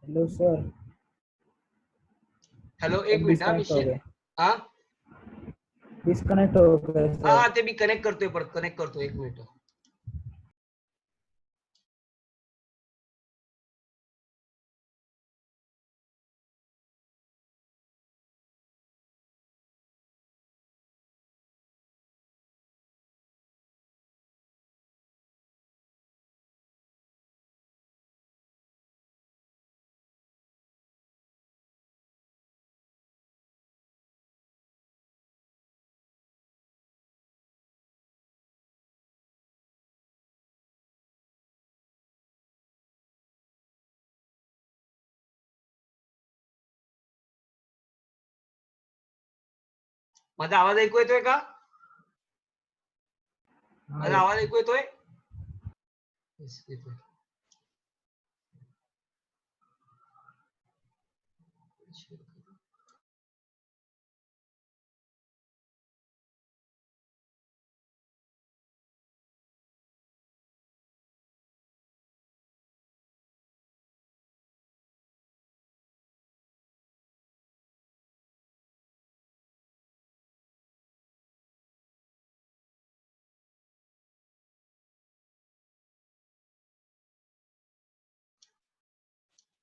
Hello sir. Hello, एक सब minute हा. Disconnect हो गए। हा डिस्कनेक्ट हो गए हा सर। ते मी कनेक्ट करतोय, परत कनेक्ट करतोय, एक मिनिट. माझा आवाज ऐकू येतोय का? हाँ माझा आवाज ऐकू येतोय? Yes, येतोय.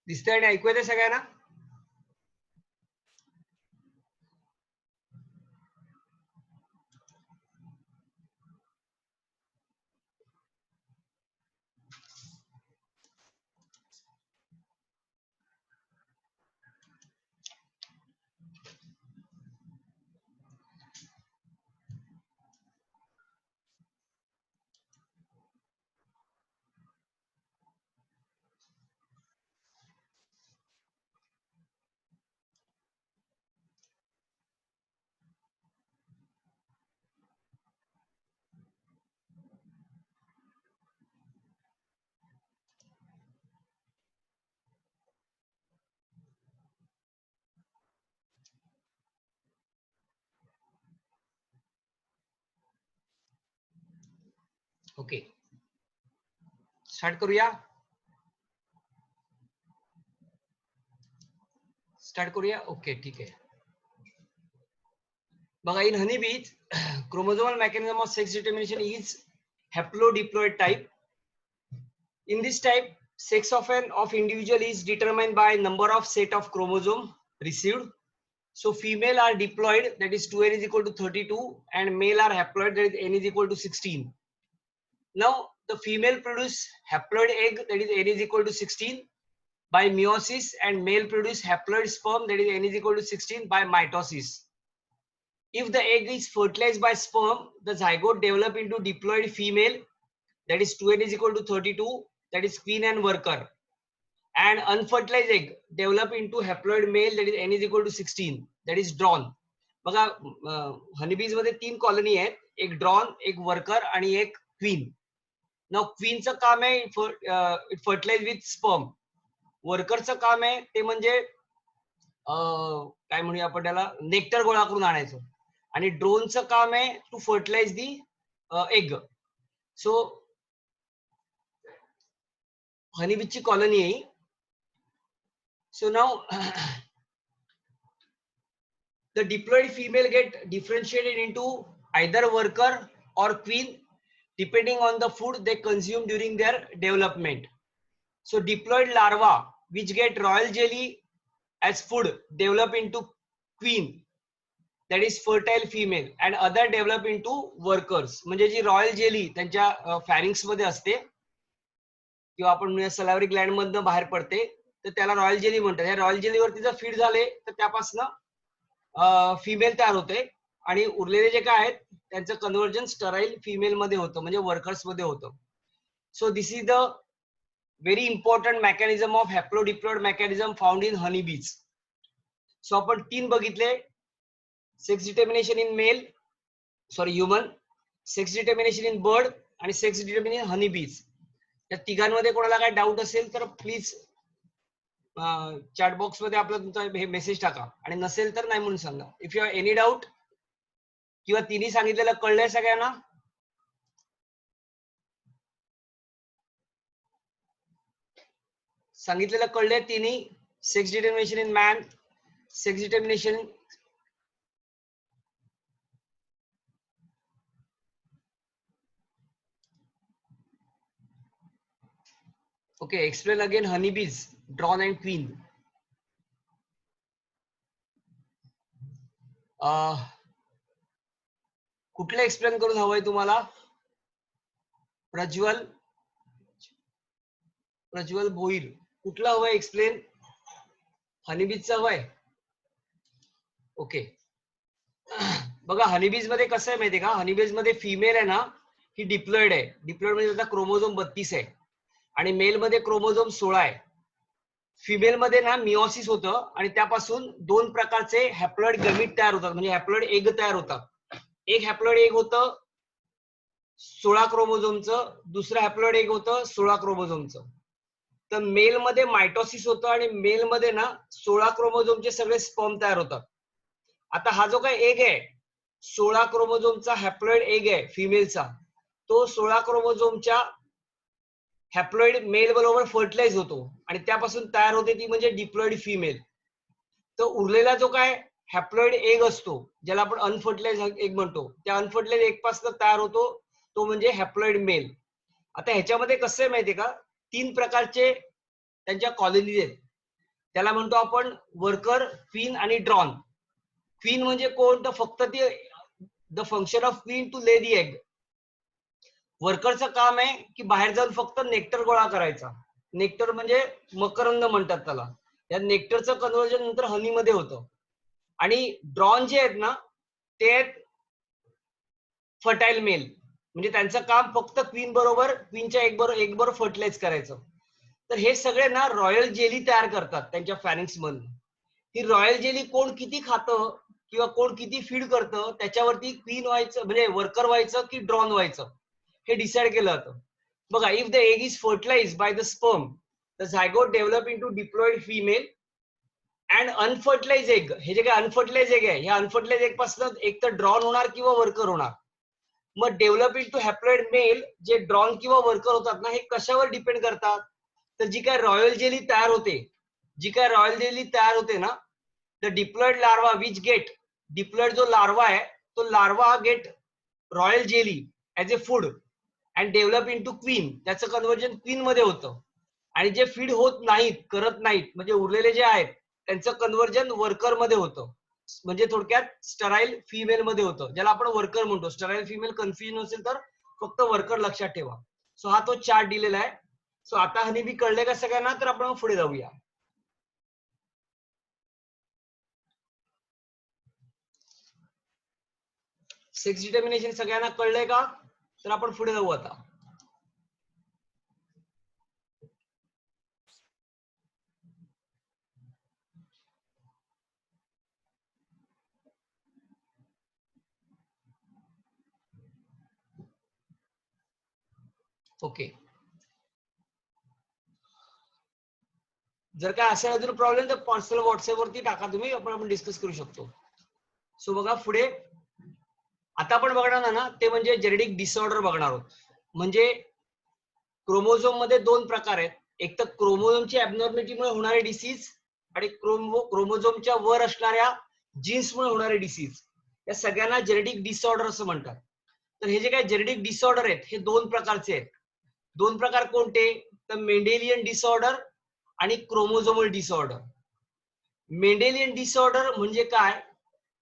दिसतंय आणि ऐकू येतंय सगळ्यांना? ओके, स्टार्ट करूया. ओके, ठीक आहे. बघा, in honeybees, chromosomal mechanism of sex determination is haplodiploid type. In this type, sex of an individual is determined by number of set of chromosome received. So female are diploid, that is 2n is equal to 32, and male are haploid, that is n is equal to 16. Now the female produce haploid egg, that is n is equal to 16 by meiosis, and male produce haploid sperm, that is n is equal to 16 by mitosis. If the egg is fertilized by sperm, the zygote develop into diploid female, that is 2n is equal to 32, that is queen and worker, and unfertilized egg develop into haploid male, that is n is equal to 16, that is drone. बघा, honeybees मध्ये 3 colony आहेत, एक drawn, एक worker आणि एक queen. Now क्वीनचं काम आहे it fertilise with sperm. वर्करचं काम आहे ते म्हणजे काय म्हणूया आपण त्याला, नेक्टर गोळा करून आणायचं. आणि ड्रोनचं काम आहे to fertilise the egg. So हनीबीची कॉलनी आहे. So now the diploid female get differentiated into either worker or queen depending on the food they consume during their development. So diploid larva which get royal jelly as food develop into queen, that is fertile female, and other develop into workers. म्हणजे जी royal jelly त्यांच्या pharynx मध्ये असते किंवा आपण सलावरी Gland मधनं बाहेर पडते, तर त्याला रॉयल जेली म्हणतात. या रॉयल जेलीवरती जर फीड झाले तर त्यापासून फिमेल तयार होते, आणि उरलेले जे काय आहेत त्यांचं कन्व्हर्जन स्टराईल फिमेल मध्ये होतं, म्हणजे वर्कर्स मध्ये होतं. So this is the very important mechanism of haplodiploid mechanism found in honeybees. So आपण 3 बघितले, sex determination in male, sorry human, sex determination in bird आणि सेक्स डिटर्मिनेशन इन हनीबीज. या तिघांमध्ये कोणाला काय डाऊट असेल तर प्लीज चॅट बॉक्स मध्ये आपला तुमचा मेसेज टाका, आणि नसेल तर नाही म्हणून सांगा. If you have any doubt किंवा तिन्ही सांगितलेलं कळलंय सगळ्यांना? सांगितलेलं कळले तिन्ही. Sex determination in man, sex determination okay. Explain again honeybees, drone and queen. कुठलं एक्सप्लेन करून हवंय तुम्हाला? प्रज्वल भोईर, कुठला हवंय एक्सप्लेन? हनीबीजचं हवंय. ओके बघा हनीबीज मध्ये कसं आहे माहितीये का, हनीबीज मध्ये फिमेल आहे ना ही डिप्लॉइड आहे. डिप्लॉइड म्हणजे त्याचा क्रोमोझोम 32 आहे आणि मेल मध्ये क्रोमोझोम 16 आहे. फिमेल मध्ये ना मिओसिस होतं आणि त्यापासून दोन प्रकारचे हॅप्लॉइड गमीट तयार होतात, म्हणजे हॅप्लॉइड एग तयार होतात. एक हॅप्लॉइड एग होतं 16 क्रोमोझोमचं, दुसरं हॅप्लॉइड एग होतं 16 क्रोमोझोमचं. तर मेल मध्ये मायटोसिस होतं आणि मेल मध्ये ना 16 क्रोमोझोमचे सगळे स्पर्म तयार होतात. आता हा जो काय एग आहे 16 क्रोमोझोमचा हॅप्लॉइड एग आहे फिमेलचा, तो 16 क्रोमोझोमच्या हॅप्लॉइड मेल बरोबर फर्टिलाइज होतो आणि त्यापासून तयार होते ती म्हणजे डिप्लॉइड फिमेल. तर उरलेला जो काय हॅप्लॉइड एग असतो ज्याला आपण अनफर्टिलाइज एग म्हणतो, त्या अनफर्टिलाइज एग पासून तयार होतो तो म्हणजे हॅप्लॉइड मेल. आता ह्याच्यामध्ये कसं आहे माहितीये का, 3 प्रकारचे त्यांच्या कॉलनीज आहेत. त्याला म्हणतो आपण वर्कर, क्वीन आणि ड्रॉन. क्वीन म्हणजे कोण, तर फक्त ते the function of queen to lay the egg. वर्करचं काम आहे की बाहेर जाऊन फक्त नेक्टर गोळा करायचा. नेक्टर म्हणजे मकरंद म्हणतात त्याला. या नेक्टरचं कन्व्हर्जन नंतर हनी मध्ये होतं. आणि ड्रॉन जे आहेत ना ते आहेत फर्टाईल मेल, म्हणजे त्यांचं काम फक्त क्वीन बरोबर, क्वीनच्या एग बरोबर फर्टिलाइज करायचं. तर हे सगळे ना रॉयल जेली तयार करतात त्यांच्या फॅरिंग्स मधून. ही रॉयल जेली कोण किती खातं किंवा कोण किती फीड करतं त्याच्यावरती क्वीन व्हायचं म्हणजे वर्कर व्हायचं की ड्रॉन व्हायचं हे डिसाइड केलं जातं. बघा, if the egg is fertilised by the sperm, the zygote develop into diploid female and unfertilise egg. हे जे काही अनफर्टिलाइज एग आहे, ह्या अनफर्टिलाइज एग पासून एक तर ड्रॉन होणार किंवा वर्कर होणार. मग डेव्हलप इनटू हॅप्लॉइड मेल जे ड्रॉन किंवा वर्कर होतात ना, हे कशावर डिपेंड करतात, तर जी काय रॉयल जेली तयार होते, जी काय रॉयल जेली तयार होते ना, the diploid larva which get, diploid जो लार्वा आहे तो larva get royal jelly as a food and develop into queen, त्याचं कन्व्हर्जन क्वीन मध्ये होतं. आणि जे फीड होत नाहीत, करत नाहीत, म्हणजे उरलेले जे आहेत त्यांचं कन्व्हर्जन वर्कर मध्ये होतं, म्हणजे थोडक्यात स्टराईल फिमेल मध्ये होतं, ज्याला आपण वर्कर म्हणतो. स्टराईल फिमेल कन्फ्युजन असेल तर फक्त वर्कर लक्षात ठेवा. सो हा तो चार्ट दिलेला आहे. सो आता हनीबी कळले का सगळ्यांना, तर आपण पुढे जाऊया. सेक्स डिटर्मिनेशन सगळ्यांना कळलंय का, तर आपण पुढे जाऊ आता. ओके, जर काय असेल अजून प्रॉब्लेम तर पर्सनल व्हॉट्सअप वरती टाका तुम्ही, आपण डिस्कस करू शकतो. सो बघा पुढे आता आपण बघणार ना ते म्हणजे जेनेटिक डिसऑर्डर बघणार आहोत. म्हणजे क्रोमोझोम मध्ये दोन प्रकार आहेत, एक तर क्रोमोझोमची ऍबनॉर्मॅलिटीमुळे होणारे डिसीज आणि क्रोमोझोमच्या वर असणाऱ्या जीन्समुळे होणारे डिसीज. या सगळ्यांना जेनेटिक डिसऑर्डर असं म्हणतात. तर हे जे काही जेनेटिक डिसऑर्डर आहेत हे दोन प्रकारचे आहेत. दोन प्रकार कोणते, तर मेंडेलियन डिसऑर्डर आणि क्रोमोझोमल डिसऑर्डर. मेंडेलियन डिसऑर्डर म्हणजे काय,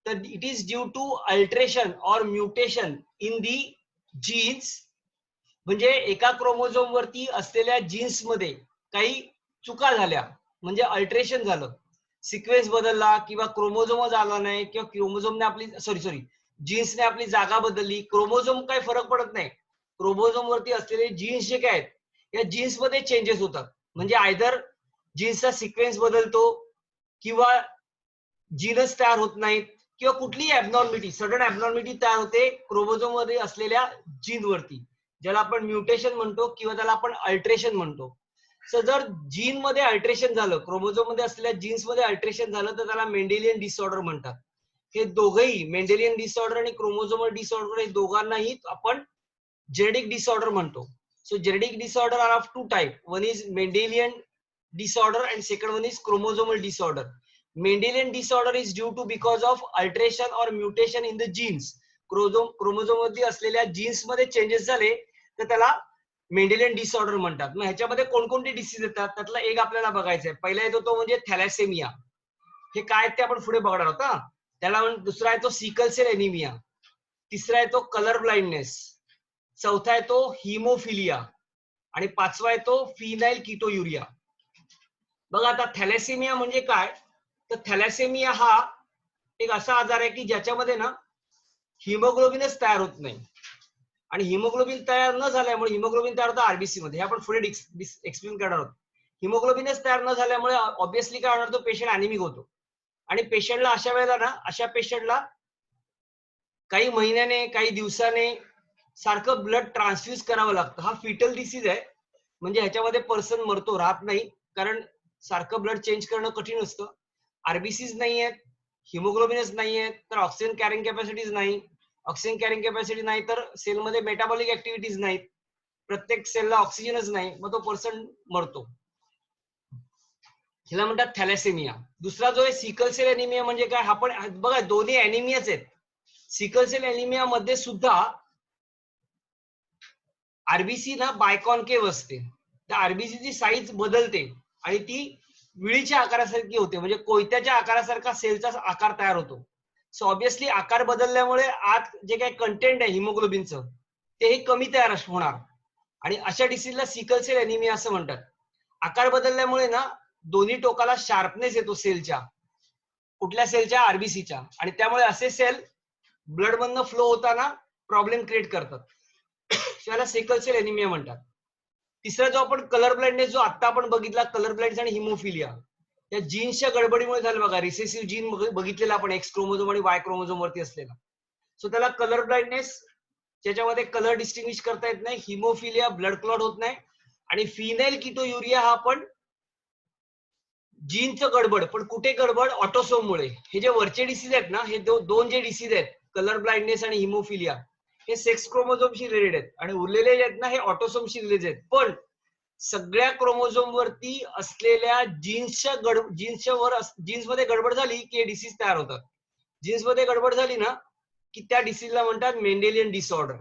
तर it is due to alteration और म्युटेशन इन दी जीन्स. म्हणजे एका क्रोमोझोम वरती असलेल्या जीन्स मध्ये काही चुका झाल्या, म्हणजे अल्टरेशन झालं, सिक्वेन्स बदलला किंवा क्रोमोझोम झाला नाही किंवा क्रोमोझोमने आपली जीन्सने आपली जागा बदलली, क्रोमोझोम काही फरक पडत नाही. क्रोमोझोम वरती असलेले जीन्स जे काय आहेत या जीन्स मध्ये चेंजेस होतात. म्हणजे आयदर जीन्सचा सिक्वेन्स बदलतो किंवा जीनच तयार होत नाहीत किंवा कुठलीही ऍबनॉर्मिटी, सडन ऍबनॉर्मिटी तयार होते क्रोमोझोम मध्ये असलेल्या जीन वरती, ज्याला आपण म्युटेशन म्हणतो किंवा त्याला आपण अल्टरेशन म्हणतो. सो जर जीन मध्ये अल्टरेशन झालं, क्रोमोझोम मध्ये असलेल्या जीन्स मध्ये अल्टरेशन झालं तर त्याला मेंडेलियन डिसऑर्डर म्हणतात. हे दोघंही मेंडेलियन डिसऑर्डर आणि क्रोमोझोमल डिसऑर्डर हे दोघांनाही आपण जेनेटिक डिसऑर्डर म्हणतो. So genetic disorder are of two type, one is Mendelian disorder and second one is chromosomal disorder. Mendelian disorder is due to because of alteration or mutation in the genes. Chromosome मध्ये असलेल्या jeans मध्ये changes झाले तर त्याला Mendelian disorder म्हणतात. मग ह्याच्यामध्ये कोणकोणते डिसीज येतात त्यातला एक आपल्याला बघायचा आहे. पहिला येतो तो म्हणजे थॅलेसेमिया. हे काय ते आपण पुढे बघणार आहोत. त्याला दुसरा आहे तो सिकल सेल एनिमिया, तिसरा आहे तो कलर ब्लाइंडनेस, चौथा आहे तो हिमोफिलिया आणि पाचवा आहे तो फिनाइल कीटोयुरिया. बघा आता थॅलेसेमिया म्हणजे काय, तर थॅलेसेमिया हा एक असा आजार आहे की ज्याच्यामध्ये ना हिमोग्लोबिनच तयार होत नाही आणि हिमोग्लोबिन तयार न झाल्यामुळे हिमोग्लोबिन तयार होतं आरबीसी मध्ये, हे आपण पुढे एक्सप्लेन करणार आहोत. हिमोग्लोबिनच तयार न झाल्यामुळे ऑब्विसली काय होणार, तो पेशंट अॅनिमिक होतो आणि पेशंटला अशा वेळेला ना अशा पेशंटला काही महिन्याने काही दिवसाने सारखं ब्लड ट्रान्सफ्यूज करावं लागतं. हा फिटल डिसीज आहे, म्हणजे ह्याच्यामध्ये पर्सन मरतो, राहत नाही, कारण सारखं ब्लड चेंज करणं कठीण असतं. आरबीसीज नाही आहेत, हिमोग्लोबिनच नाही आहेत, तर ऑक्सिजन कॅरिंग कॅपॅसिटीज नाही, ऑक्सिजन कॅरिंग कॅपॅसिटी नाही तर सेलमध्ये मेटाबॉलिक ऍक्टिव्हिटीज नाहीत, प्रत्येक सेलला ऑक्सिजनच नाही, मग तो पर्सन मरतो. ह्याला म्हणतात थॅलेसेमिया. दुसरा जो आहे सिकल सेल एनिमिया म्हणजे काय, हा पण बघा दोन्ही एनिमियाच आहेत. सिकल सेल एनिमिया मध्ये सुद्धा आरबीसी ना बायकॉन्केव्ह असते, त्या आरबीसीची साईज बदलते आणि ती विळीच्या आकारासारखी होते, म्हणजे कोयत्याच्या आकारासारखा सेलचा आकार तयार होतो. सो ऑब्विसली आकार बदलल्यामुळे आत जे काही कंटेंट आहे हिमोग्लोबिनचं ते कमी तयार होणार आणि अशा डिसीजला सिकल सेल एनिमिया असं म्हणतात. आकार बदलल्यामुळे ना दोन्ही टोकाला शार्पनेस येतो सेलच्या, कुठल्या सेलच्या, आरबीसीच्या, आणि त्यामुळे असे सेल ब्लड मधनं फ्लो होताना प्रॉब्लेम क्रिएट करतात. त्याला सिकल सेल एनिमिया म्हणतात. तिसरा जो आपण कलर ब्लाइंडनेस जो आता आपण बघितला, कलर ब्लाइंड आणि हिमोफिलिया, या जीन्सच्या गडबडीमुळे झालं बघा. रिसेसिव्ह जीन बघितलेला आपण एक्स क्रोमोझोम आणि वाय क्रोमोझोम वरती असलेला, सो त्याला कलर ब्लाइंडनेस, ज्याच्यामध्ये कलर डिस्टिंग्विश करता येत नाही, हिमोफिलिया ब्लड क्लॉट होत नाही, आणि फिनाइल कीटोयुरिया हा पण जीनचं गडबड, पण कुठे गडबड, ऑटोसोममुळे. हे जे वरचे डिसीज आहेत ना, हे दोन जे डिसीज आहेत कलर ब्लाइंडनेस आणि हिमोफिलिया, हे सेक्स क्रोमोझोमशी रिलेटेड आहेत आणि उरलेले जे आहेत ना हे ऑटोसोमशी रिलेटेड आहेत. पण सगळ्या क्रोमोझोम वरती असलेल्या जीन्स मध्ये गडबड झाली की हे डिसीज तयार होतात. जीन्स मध्ये गडबड झाली ना की त्या डिसीजला म्हणतात Mendelian disorder.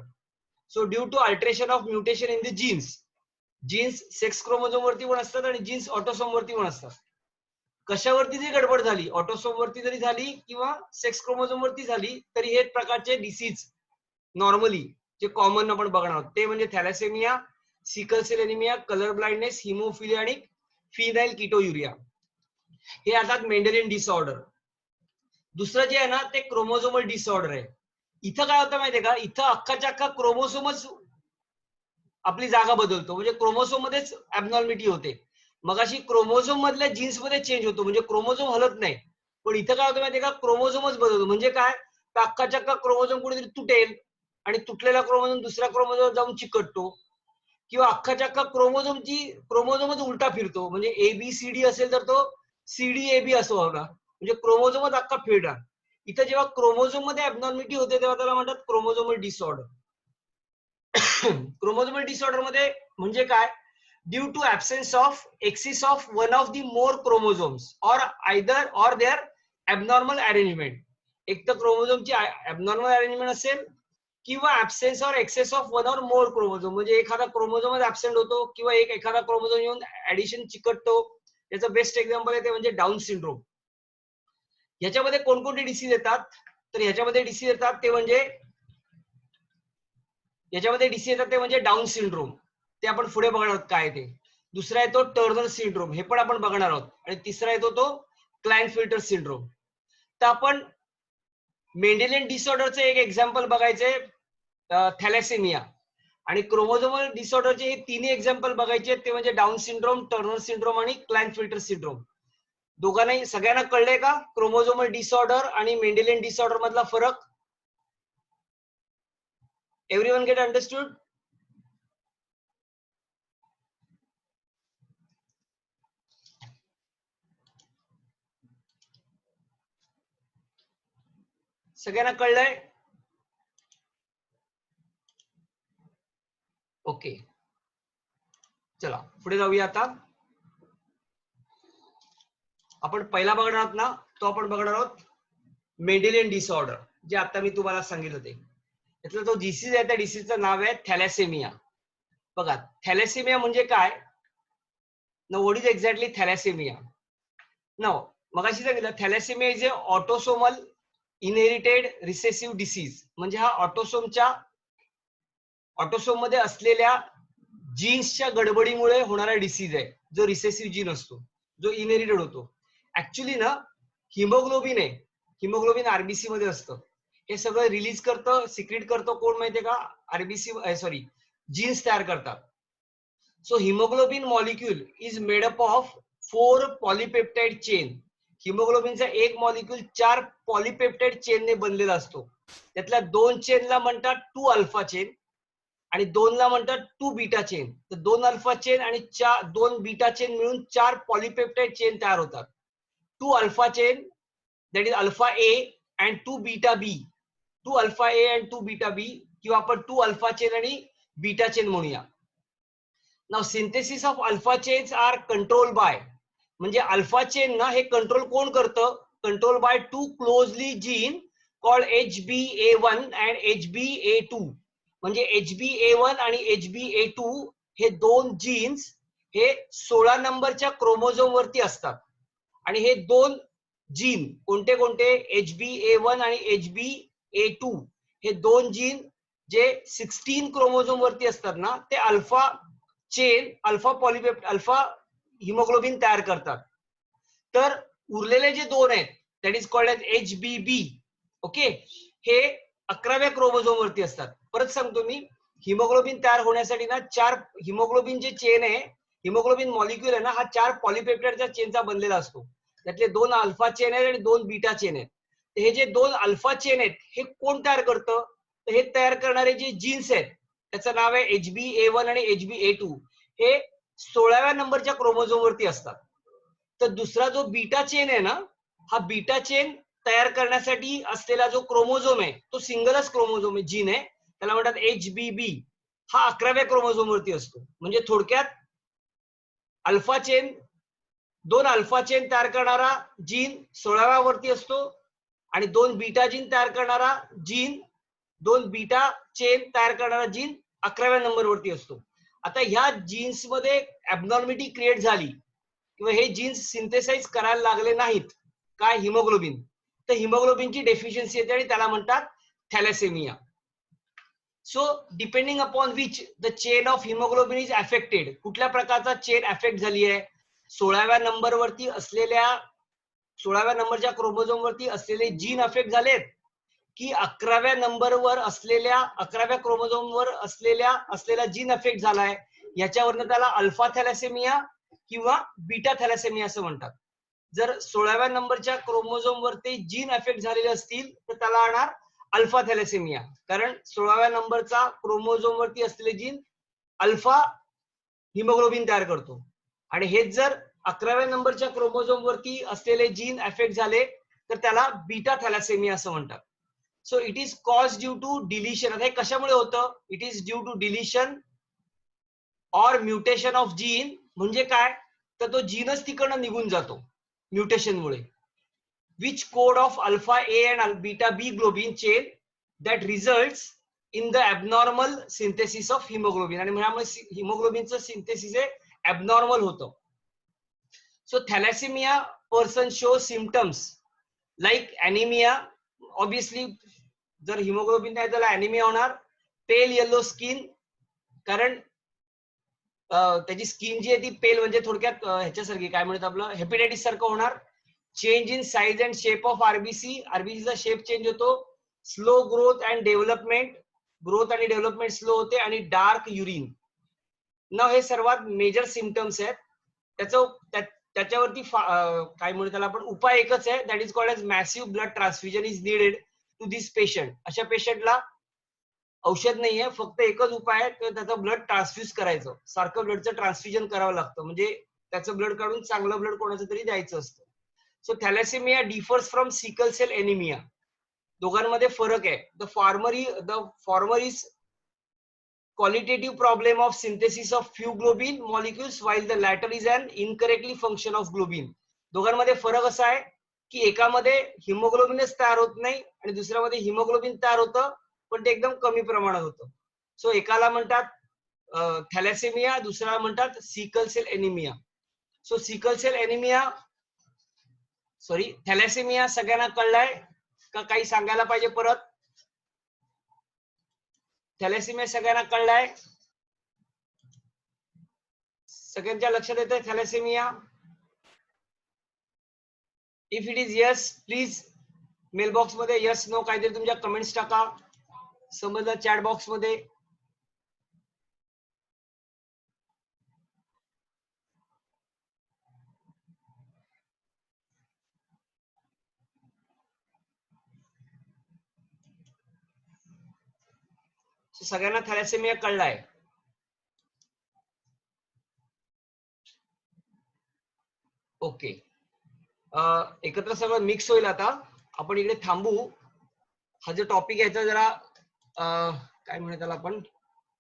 So due to alteration of mutation in the genes sex chromosome वरती पण असतात आणि जीन्स ऑटोसोम वरती पण असतात. कशावरती जी गडबड झाली, ऑटोसोम वरती जरी झाली किंवा सेक्स क्रोमोझोम वरती झाली, तरी हे प्रकारचे डिसीज नॉर्मली जे कॉमन आपण बघणार आहोत ते म्हणजे thalassaemia, sickle cell anaemia, colour blindness, haemophilia आणि फिनाइल कीटोयुरिया, हे येतात मेंडेलियन डिसऑर्डर. दुसरं जे आहे ना ते क्रोमोझोमल डिसऑर्डर आहे. इथं काय होतं माहितीये का, इथं अख्खाच्या अख्खा क्रोमोझोमच आपली जागा बदलतो, म्हणजे क्रोमोझोम मध्येच ऍबनॉर्मिटी होते. मग अशी क्रोमोझोम मधल्या जीन्स मध्ये चेंज होतो, म्हणजे क्रोमोझोम हलत नाही, पण इथं काय होतं माहितीये का, क्रोमोझोमच बदलतो. म्हणजे काय, तर अख्खाच्या अख्खा क्रोमोझोम कुठेतरी तुटेल आणि तुटलेला क्रोमोझोम दुसऱ्या क्रोमोझोम जाऊन चिकटतो, किंवा अख्खाच्या अख्खा क्रोमोझोमच उलटा फिरतो, म्हणजे एबीसीडी असेल तर तो सीडीएबी असं होणार, म्हणजे क्रोमोझोमच अख्खा फिरणार. इथं जेव्हा क्रोमोझोम मध्ये ऍबनॉर्मिटी होते तेव्हा त्याला म्हणतात क्रोमोझोमल डिसऑर्डर. क्रोमोझोमल डिसऑर्डर मध्ये म्हणजे काय, due to absence of excess of one of the more chromosomes और देअर ऍबनॉर्मल अरेंजमेंट. एक तर क्रोमोझोमची ऍबनॉर्मल अरेंजमेंट असेल किंवा ऍब्सेन्स और एक्सेस ऑफ वन और मोर क्रोमोझोम, म्हणजे एखादा क्रोमोझोमच ऍब्सेंट होतो किंवा एखादा क्रोमोझोम येऊन ऍडिशन चिकटतो. याचं बेस्ट एक्झाम्पल आहे ते म्हणजे डाऊन सिंड्रोम. ह्याच्यामध्ये कोणकोणते डिसीज येतात, तर ह्याच्यामध्ये डिसीज येतात ते म्हणजे डाऊन सिंड्रोम, ते आपण पुढे बघणार आहोत काय ते. दुसरा येतो टर्नर सिंड्रोम, हे पण आपण बघणार आहोत, आणि तिसरा येतो तो क्लाइनफिल्टर सिंड्रोम. तर आपण मेंडेलियन डिसऑर्डरचं एक एक्झाम्पल बघायचंय, थॅलेसेमिया, आणि क्रोमोझोमल डिसऑर्डरचे हे तिन्ही एक्झाम्पल बघायचे, ते म्हणजे डाऊन सिंड्रोम, टर्नर सिंड्रोम आणि क्लाइनफिल्टर सिंड्रोम. दोघांनाही सगळ्यांना कळलंय का क्रोमोझोमल डिसऑर्डर आणि मेंडेलियन डिसऑर्डर मधला फरक? Everyone get understood? सगळ्यांना कळलंय? ओके, चला पुढे जाऊया आता. आपण पहिला बघणार आहोत ना, तो आपण बघणार आहोत मेंडेलियन डिसऑर्डर, जे आता मी तुम्हाला सांगितलं ते. त्यातला तो डिसीज आहे, त्या डिसीजचं नाव आहे थॅलेसेमिया. बघा, थॅलेसेमिया म्हणजे काय? Now what is exactly thalassaemia? Now मगाशी सांगितलं thalassaemia is a autosomal inherited recessive disease. म्हणजे हा ऑटोसोम मध्ये असलेल्या जीन्सच्या गडबडीमुळे होणारा डिसीज आहे, जो रिसेसिव्ह जीन असतो, जो इनहेरिटेड होतो. ऍक्च्युली ना हिमोग्लोबिन आहे, हिमोग्लोबिन आरबीसी मध्ये असतं. हे सगळं रिलीज करतं, सिक्रेट करतं कोण माहितीये का? आरबीसी सॉरी जीन्स तयार करतात. So haemoglobin molecule is made up of 4 polypeptide chain. हिमोग्लोबिनचा एक मॉलिक्यूल 4 पॉलिपेप्टाइड चेनने बनलेला असतो. त्यातल्या 2 चेनला म्हणतात 2 अल्फा चेन आणि 2 ला म्हणतात 2 बीटा चेन. तर 2 अल्फा चेन आणि 2 बीटा चेन मिळून 4 पॉलिपेप्टाइड चेन तयार होतात. 2 alpha chain, that is alpha A and 2 beta B. 2 alpha A and 2 beta B किंवा आपण 2 alpha chain आणि beta chain म्हणूया. Now synthesis of alpha chains are controlled by, म्हणजे alpha chain ना हे कंट्रोल कोण करतं? Control by 2 closely gene called HBA1 and HBA2. म्हणजे HBA1 आणि HBA2 हे दोन जीन्स हे 16 नंबरच्या क्रोमोझोम वरती असतात. आणि हे दोन जीन कोणते कोणते? HBA1 आणि HBA2 हे दोन जीन जे 16 क्रोमोझोम वरती असतात ना, ते alpha chain, alpha polypeptide, alpha haemoglobin तयार करतात. तर उरलेले जे दोन आहेत, that is called as HBB. Okay, हे 11व्या क्रोमोझोम वरती असतात. परत सांगतो मी, हिमोग्लोबिन तयार होण्यासाठी ना 4 हिमोग्लोबिन जे चेन आहे, हिमोग्लोबिन मॉलिक्यूल आहे ना, हा 4 पॉलिपेप्टाइडच्या चेनचा बनलेला असतो. त्यातले 2 अल्फा चेन आहेत आणि 2 बीटा चेन आहेत. हे जे 2 अल्फा चेन आहेत हे कोण तयार करतं? तर हे तयार करणारे जे जीन्स आहेत त्याचं नाव आहे HBA1 आणि HBA2. हे 16व्या नंबरच्या क्रोमोझोम वरती असतात. तर दुसरा जो बीटा चेन आहे ना, हा बीटा चेन तयार करण्यासाठी असलेला जो क्रोमोझोम आहे तो सिंगलच क्रोमोझोम आहे, जीन आहे, त्याला म्हणतात HBB. हा 11व्या क्रोमोझोम वरती असतो. म्हणजे थोडक्यात अल्फा चेन, 2 अल्फा चेन तयार करणारा जीन 16व्या वरती असतो आणि 2 बीटा जीन तयार करणारा जीन, 2 बीटा चेन तयार करणारा जीन 11व्या नंबर वरती असतो. आता ह्या जीन्स मध्ये ऍबनॉर्मिटी क्रिएट झाली किंवा हे जीन्स सिंथेसाइज करायला लागले नाहीत, काय? हिमोग्लोबिन. तर हिमोग्लोबिनची डेफिशियन्सी येते आणि त्याला म्हणतात thalassaemia. So depending upon which the chain of haemoglobin is affected, कुठल्या प्रकारचा चेन अफेक्ट झाली आहे, 16व्या नंबर वरती असलेल्या 16व्या नंबरच्या क्रोमोझोम वरती असलेले जीन अफेक्ट झालेत की 11व्या नंबरवर असलेल्या 11व्या क्रोमोझोम वर असलेला जीन अफेक्ट झालाय, याच्यावरनं त्याला अल्फा थॅलेसेमिया किंवा बीटा थॅलेसेमिया असं म्हणतात. जर 16व्या नंबरच्या क्रोमोझोम वरती जीन अफेक्ट झालेले असतील तर त्याला येणार अल्फा थॅलेसेमिया, कारण 16व्या नंबरचा क्रोमोझोम वरती असलेले जीन अल्फा हिमोग्लोबिन तयार करतो. आणि हेच जर 11व्या नंबरच्या क्रोमोझोम वरती असलेले जीन अफेक्ट झाले तर त्याला बीटा थॅलेसेमिया असं म्हणतात. So it is cause due to deletion. आता हे कशामुळे होतं? It is due to deletion or mutation of gene. म्हणजे काय? तर तो जीनच तिकडनं निघून जातो म्युटेशनमुळे. Which code of alpha A and beta B globin chain that results in the abnormal synthesis of haemoglobin. आणि त्यामुळे हिमोग्लोबिनचं सिंथेसिस हे ॲबनॉर्मल होतं. So thalassaemia person show symptoms like anaemia. Obviously जर हिमोग्लोबिन नाही त्याला ॲनिमिया होणार. पेल येलो स्किन, कारण त्याची स्किन जी आहे ती पेल, म्हणजे थोडक्यात ह्याच्यासारखी काय म्हणतात आपलं हेपेटायटिस सारखं होणार. Change in size and shape of RBC, आरबीसीचा शेप चेंज होतो. Slow growth and development, growth आणि डेव्हलपमेंट स्लो होते. आणि डार्क युरिन. न हे सर्वात मेजर सिम्पटम्स आहेत. त्याच्यावरती काय म्हणू त्याला आपण उपाय एकच आहे, that is called as massive blood transfusion is needed to this patient. अशा पेशंटला औषध नाहीये, फक्त एकच उपाय आहे, त्याचं ब्लड ट्रान्सफ्यूज करायचं. सारखं ब्लडचं ट्रान्सफ्युजन करावं लागतं, म्हणजे त्याचं ब्लड काढून चांगलं ब्लड कोणाचं तरी द्यायचं असतं. सो thalassaemia differs from sickle cell anaemia. दोघांमध्ये फरक आहे. The former is qualitative problem of synthesis of few globin molecules while the latter is an incorrectly function of globin. दोघांमध्ये फरक असा आहे की एकामध्ये हिमोग्लोबिनच तयार होत नाही आणि दुसऱ्यामध्ये हिमोग्लोबिन तयार होतं, पण ते एकदम कमी प्रमाणात होतं. सो एकाला म्हणतात थॅलेसेमिया, दुसऱ्याला म्हणतात sickle cell anaemia. So sickle cell anaemia thalassaemia सगळ्यांना कळलाय का? काही सांगायला पाहिजे परत? थॅलेसेमिया सगळ्यांना कळलाय? सगळ्यांच्या लक्षात येतंय thalassaemia? If it is yes, please mail box मध्ये यस नो काहीतरी तुमच्या कमेंट्स टाका. समजलं? चॅट बॉक्स मध्ये. सगळ्यांना थॅलेसेमिया कळलाय? ओके. एकत्र सगळं मिक्स होईल. आता आपण इकडे थांबू. हा जो टॉपिक आहे याचा जरा काय म्हणूया त्याला आपण,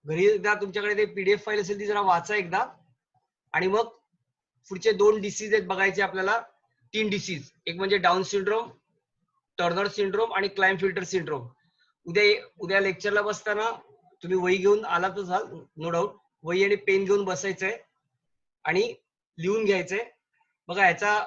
घरी एकदा तुमच्याकडे ते पीडीएफ फाईल असेल ती जरा वाचा एकदा, आणि मग पुढचे 2 डिसीज आहेत बघायचे आपल्याला. 3 डिसीज, एक म्हणजे डाऊन सिंड्रोम, टर्नर सिंड्रोम आणि क्लाइनफिल्टर सिंड्रोम. उद्या लेक्चरला बसताना तुम्ही वही घेऊन आलातच असाल नो डाऊट. वही आणि पेन घेऊन बसायचंय आणि लिहून घ्यायचंय. बघा याचा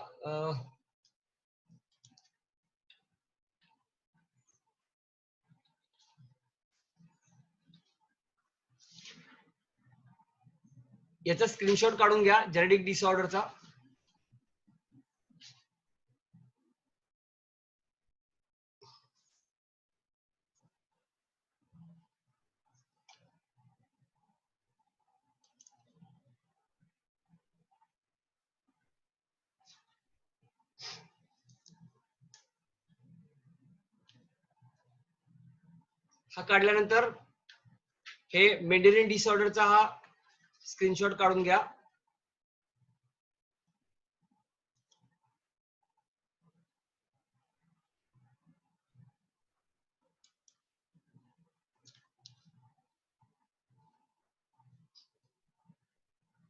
याचा स्क्रीनशॉट काढून घ्या जेनेटिक डिसऑर्डरचा. हा काढल्यानंतर हे मेंडेलियन डिसऑर्डरचा हा स्क्रीनशॉट काढून घ्या.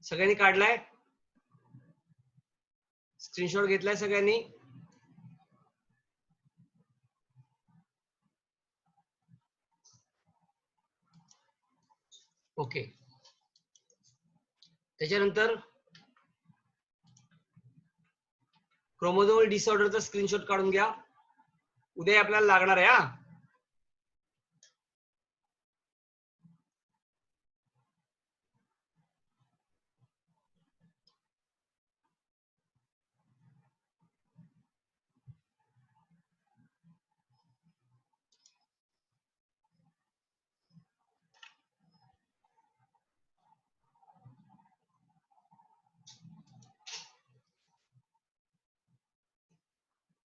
सगळ्यांनी काढलाय? स्क्रीनशॉट घेतलाय सगळ्यांनी? ओके. त्याच्यानंतर क्रोमोझोमल डिसऑर्डरचा स्क्रीनशॉट काढून घ्या. उद्या आपल्याला लागणार आहे. हा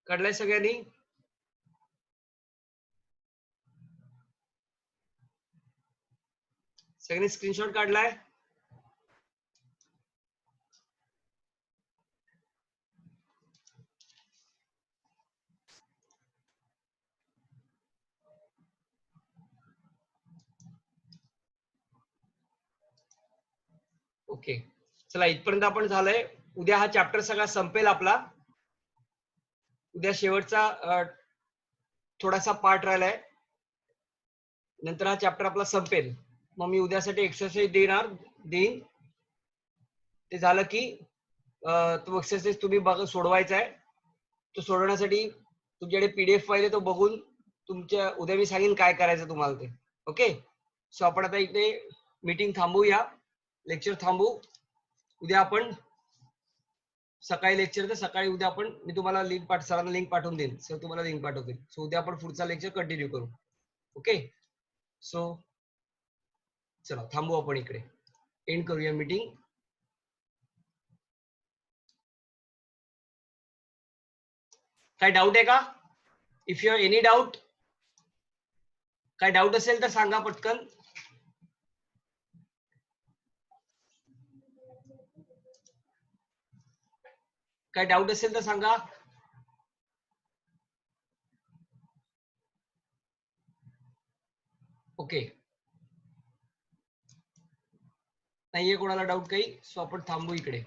काढलाय सगळ्यांनी? सगळ्यांनी स्क्रीनशॉट काढलाय? ओके, चला इथपर्यंत आपण झालंय. उद्या हा चॅप्टर सगळा संपेल आपला. उद्या शेवटचा थोडासा पार्ट राहिलाय, नंतर हा चॅप्टर आपला संपेल. मग मी उद्यासाठी एक्सरसाइज देईन. ते झालं की तो एक्सरसाइज तुम्ही सोडवायचा आहे. तो सोडवण्यासाठी तुमच्याकडे पीडीएफ फाईल आहे, तो बघून तुमच्या उद्या मी सांगेन काय करायचं तुम्हाला ते. ओके. सो आपण आता इथे मीटिंग थांबूया, लेक्चर थांबू. उद्या आपण सकाळी लेक्चर, तर सकाळी उद्या आपण, मी तुम्हाला सरांना लिंक पाठवून देईन. सर तुम्हाला लिंक पाठवतील. सो उद्या आपण पुढचा लेक्चर कंटिन्यू करू. ओके. सो चला थांबू आपण इकडे, एंड करूया मीटिंग. काय डाऊट आहे का? If you have any doubt, काय डाऊट असेल तर सांगा पटकन. काय डाऊट असेल तर सांगा. ओके, नाहीये कोणाला डाऊट काही? सो आपण थांबू इकडे.